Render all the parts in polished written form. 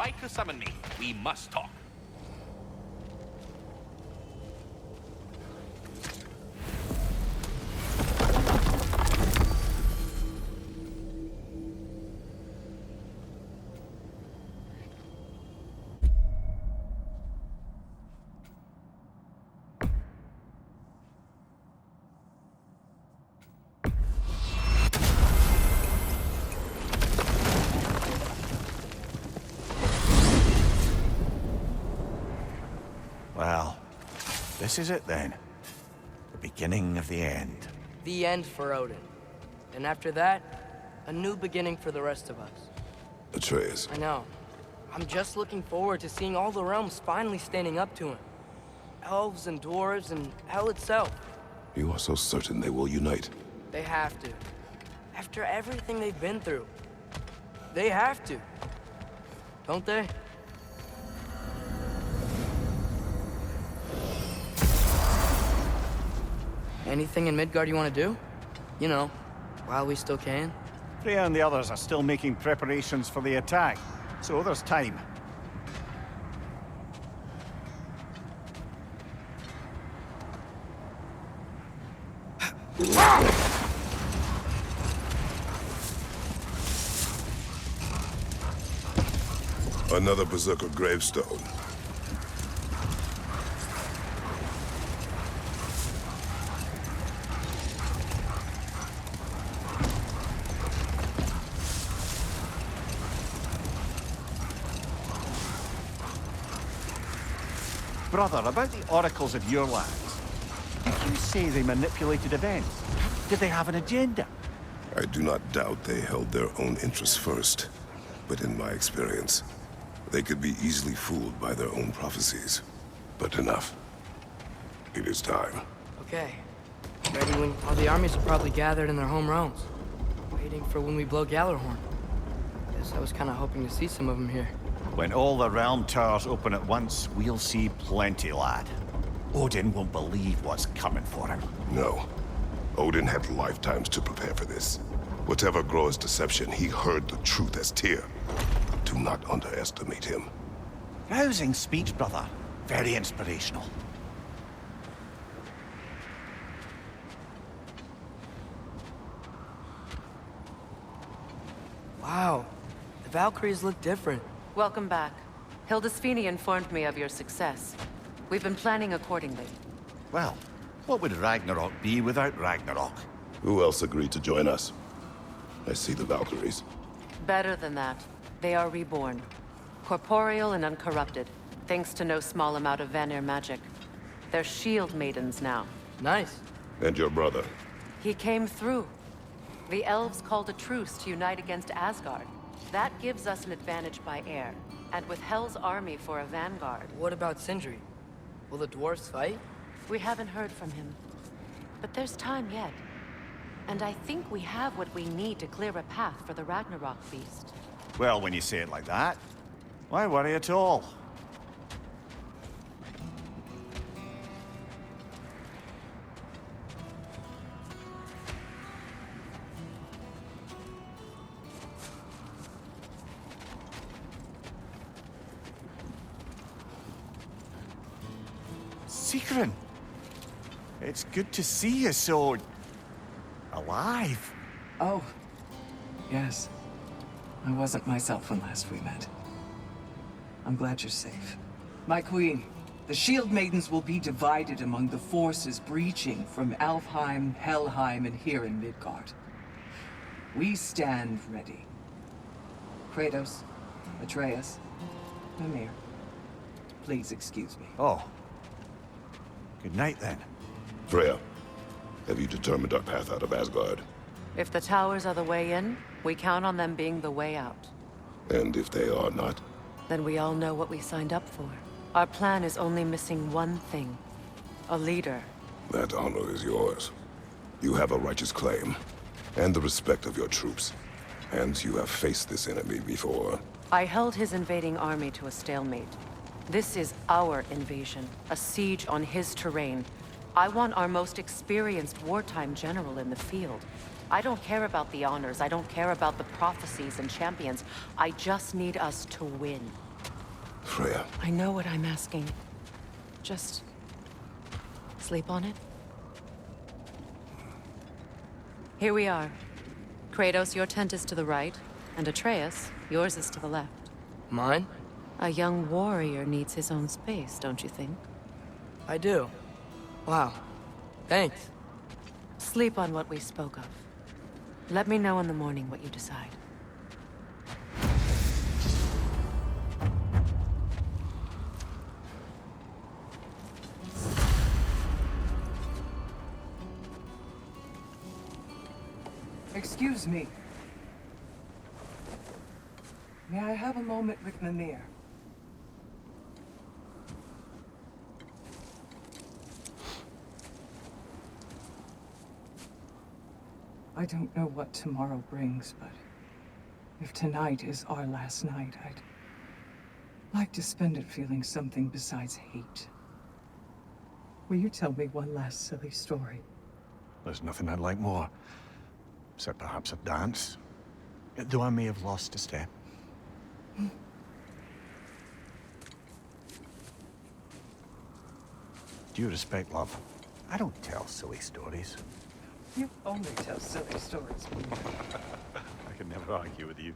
Try to summon me. We must talk. Well, this is it then. The beginning of the end. The end for Odin. And after that, a new beginning for the rest of us. Atreus. I know. I'm just looking forward to seeing all the realms finally standing up to him. Elves and dwarves and hell itself. You are so certain they will unite. They have to. After everything they've been through. They have to. Don't they? Anything in Midgard you want to do? You know, while we still can. Freya and the others are still making preparations for the attack, so there's time. Another Berserker gravestone. Brother, about the oracles of your lands. Did you say they manipulated events? Did they have an agenda? I do not doubt they held their own interests first. But in my experience, they could be easily fooled by their own prophecies. But enough. It is time. Okay. Ready when all the armies are probably gathered in their home realms. Waiting for when we blow Gallarhorn. Guess I was kind of hoping to see some of them here. When all the realm towers open at once, we'll see plenty, lad. Odin won't believe what's coming for him. No. Odin had lifetimes to prepare for this. Whatever Groa's deception, he heard the truth as Tyr. Do not underestimate him. Rousing speech, brother. Very inspirational. Wow. The Valkyries look different. Welcome back. Hildisvini informed me of your success. We've been planning accordingly. Well, what would Ragnarok be without Ragnarok? Who else agreed to join us? I see the Valkyries. Better than that. They are reborn. Corporeal and uncorrupted, thanks to no small amount of Vanir magic. They're shield maidens now. Nice. And your brother. He came through. The elves called a truce to unite against Asgard. That gives us an advantage by air. And with Hell's army for a vanguard. What about Sindri? Will the dwarves fight? We haven't heard from him. But there's time yet. And I think we have what we need to clear a path for the Ragnarok beast. Well, when you say it like that, why worry at all? Sigrun, it's good to see you so... alive. Oh, yes. I wasn't myself when last we met. I'm glad you're safe. My queen, the Shield Maidens will be divided among the forces breaching from Alfheim, Helheim, and here in Midgard. We stand ready. Kratos, Atreus, Mimir, please excuse me. Oh. Good night, then. Freya, have you determined our path out of Asgard? If the towers are the way in, we count on them being the way out. And if they are not? Then we all know what we signed up for. Our plan is only missing one thing. A leader. That honor is yours. You have a righteous claim, and the respect of your troops. And you have faced this enemy before. I held his invading army to a stalemate. This is our invasion, a siege on his terrain. I want our most experienced wartime general in the field. I don't care about the honors, I don't care about the prophecies and champions. I just need us to win. Freya, I know what I'm asking. Just sleep on it. Here we are. Kratos, your tent is to the right, and Atreus, yours is to the left. Mine? A young warrior needs his own space, don't you think? I do. Wow. Thanks. Sleep on what we spoke of. Let me know in the morning what you decide. Excuse me. May I have a moment with Mimir? I don't know what tomorrow brings, but if tonight is our last night, I'd like to spend it feeling something besides hate. Will you tell me one last silly story? There's nothing I'd like more. Except perhaps a dance. Though I may have lost a step. Due respect, love. I don't tell silly stories. You only tell silly stories. I can never argue with you.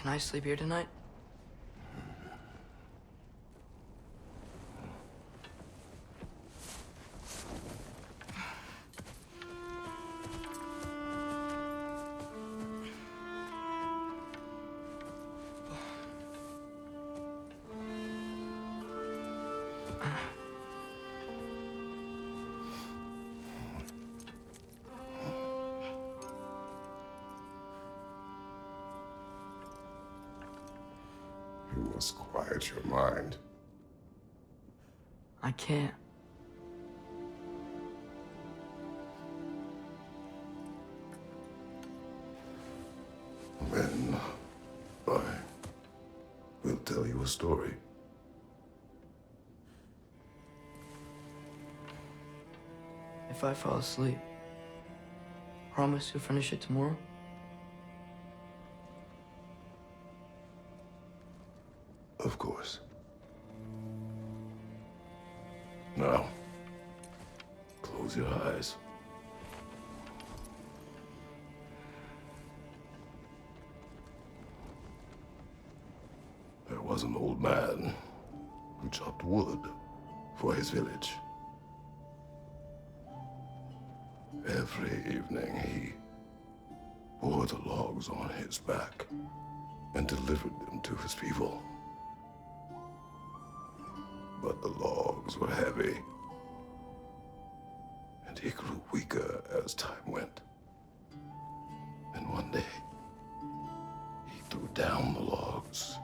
Can I sleep here tonight? you must quiet your mind. I can't. Then I will tell you a story. If I fall asleep, promise you'll finish it tomorrow? Of course. Now, close your eyes. There was an old man who chopped wood for his village. Every evening he bore the logs on his back and delivered them to his people. But the logs were heavy, and he grew weaker as time went. And one day, he threw down the logs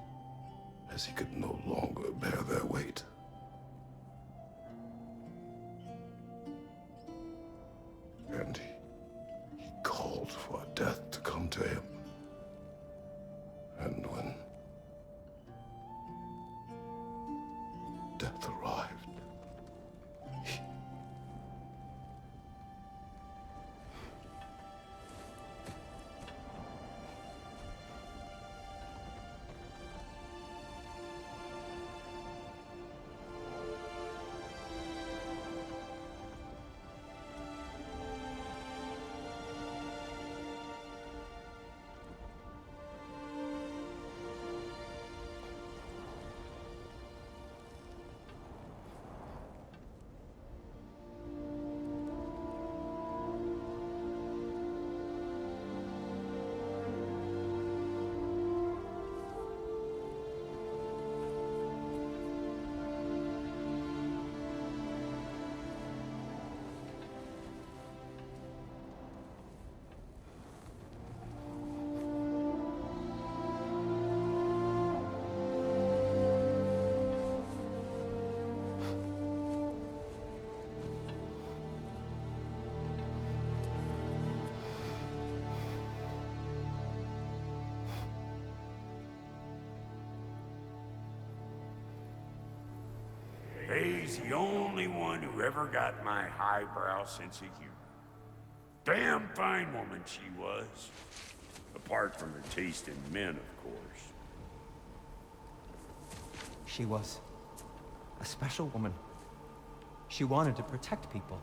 as he could no longer bear their weight. And he called for death to come to him. And when death arrived, Faye's the only one who ever got my highbrow sense of humor. Damn fine woman she was. Apart from her taste in men, of course. She was a special woman. She wanted to protect people.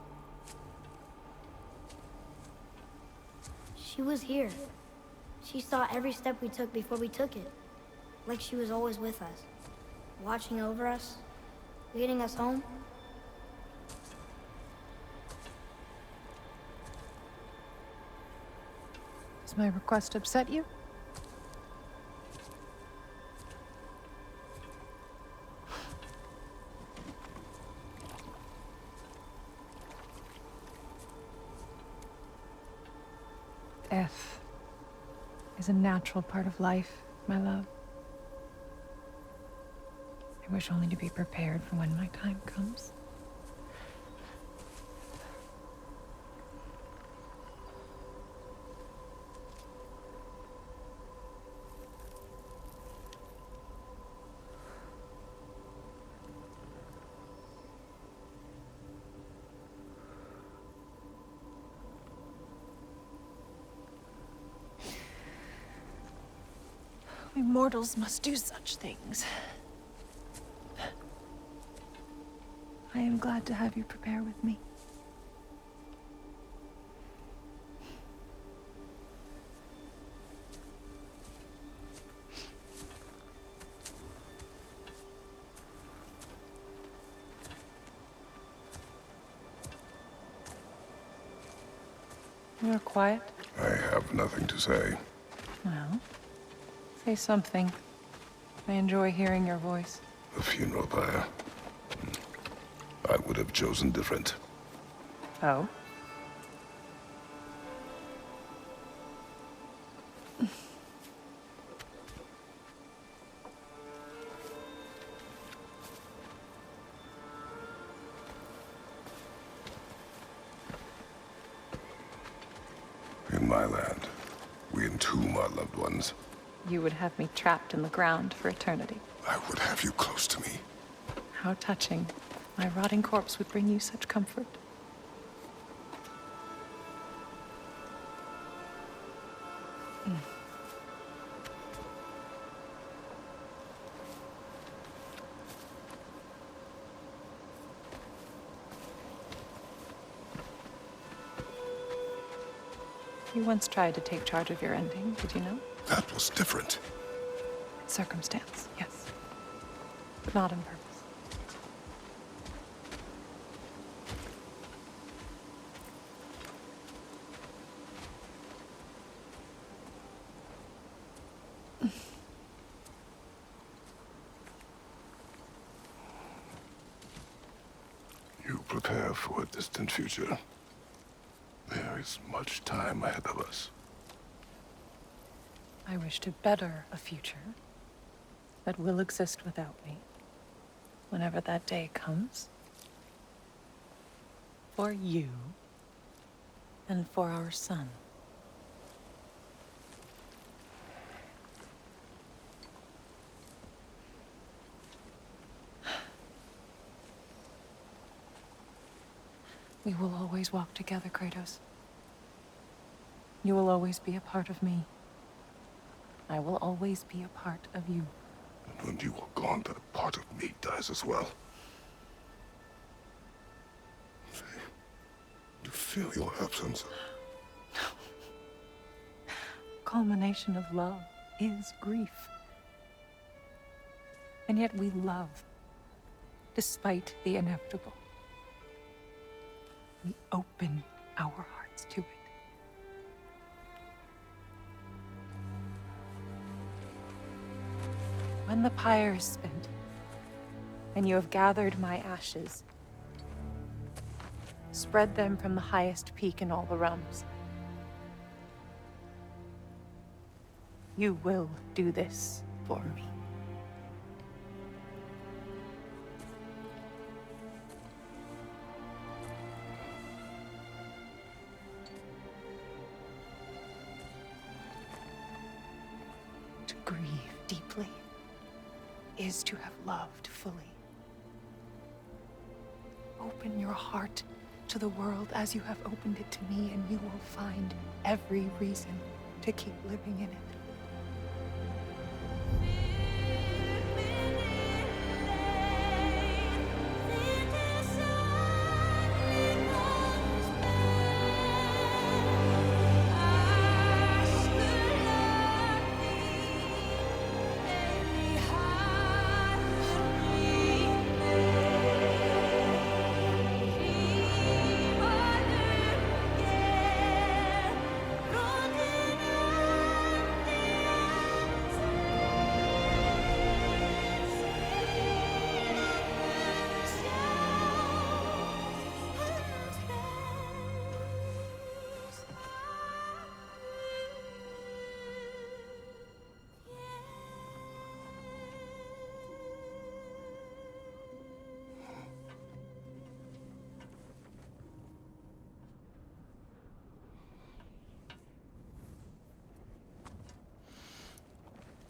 She was here. She saw every step we took before we took it. Like she was always with us. Watching over us. Leading us home. Does my request upset you? Death is a natural part of life, my love. I wish only to be prepared for when my time comes. We mortals must do such things. I am glad to have you prepare with me. You're quiet? I have nothing to say. Well, say something. I enjoy hearing your voice. A funeral pyre. I would have chosen different. Oh? In my land, we entomb our loved ones. You would have me trapped in the ground for eternity. I would have you close to me. How touching. My rotting corpse would bring you such comfort. You once tried to take charge of your ending, did you know? That was different. Circumstance, yes. But not on purpose. You prepare for a distant future. There is much time ahead of us. I wish to better a future that will exist without me, whenever that day comes. For you, and for our son. We will always walk together, Kratos. You will always be a part of me. I will always be a part of you. And when you are gone, that part of me dies as well. You feel your absence. Culmination of love is grief. And yet we love, despite the inevitable. We open our hearts to it. When the pyre is spent, and you have gathered my ashes, spread them from the highest peak in all the realms. You will do this for me. To grieve deeply is to have loved fully. Open your heart to the world as you have opened it to me, and you will find every reason to keep living in it.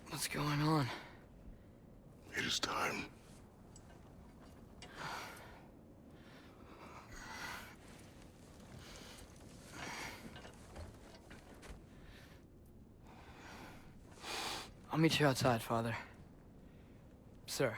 What's going on? It is time. I'll meet you outside, Father. Sir.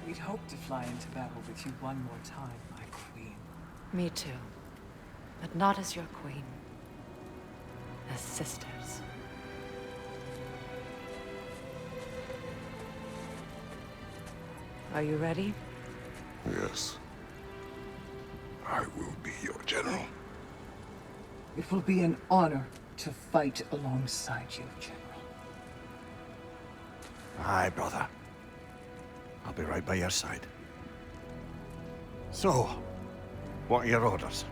We'd hoped to fly into battle with you one more time, my queen. Me too. But not as your queen. As sisters. Are you ready? Yes. I will be your general. It will be an honor to fight alongside you, General. Aye, brother. I'll be right by your side. So, what are your orders?